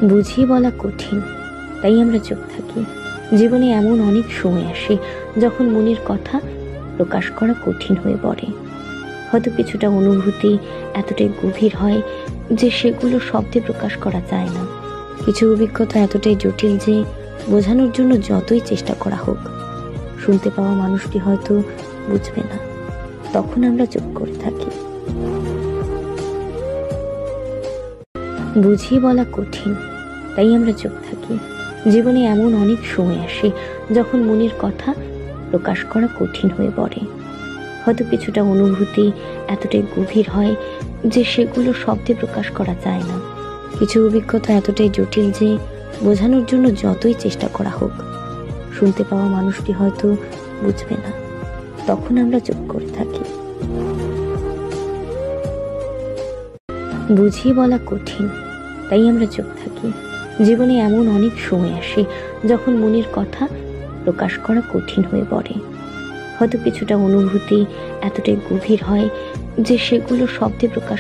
বুঝিয়ে বলা কঠিন, তাই আমরা চুপ থাকি। জীবনে এমন অনেক সময় আসে যখন মনের কথা প্রকাশ করা কঠিন হয়ে পড়ে। হয়তো কিছুটা অনুভূতি এতটাই গভীর হয় যে সেগুলো শব্দে প্রকাশ করা যায় না। কিছু অভিজ্ঞতা এতটাই জটিল যে বোঝানোর জন্য যতই চেষ্টা করা হোক, শুনতে পাওয়া মানুষটি হয়তো বুঝবে না। তখন আমরা চুপ করে থাকি। বুঝিয়ে বলা কঠিন, তাই আমরা চুপ থাকি। জীবনে এমন অনেক সময় আসে যখন মনের কথা প্রকাশ করা কঠিন হয়ে পড়ে। হয়তো কিছুটা অনুভূতি এতটাই গভীর হয় যে সেগুলো শব্দে প্রকাশ করা যায় না। কিছু অভিজ্ঞতা এতটাই জটিল যে বোঝানোর জন্য যতই চেষ্টা করা হোক, শুনতে পাওয়া মানুষটি হয়তো বুঝবে না। তখন আমরা চুপ করে থাকি। বুঝিয়ে বলা কঠিন, তাই আমরা চুপ থাকি। জীবনে এমন অনেক সময় আসে যখন মনের কথা প্রকাশ করা কঠিন হয়ে পড়ে। হয়তো কিছুটা অনুভূতি এতটাই গভীর হয় যে সেগুলো শব্দে প্রকাশ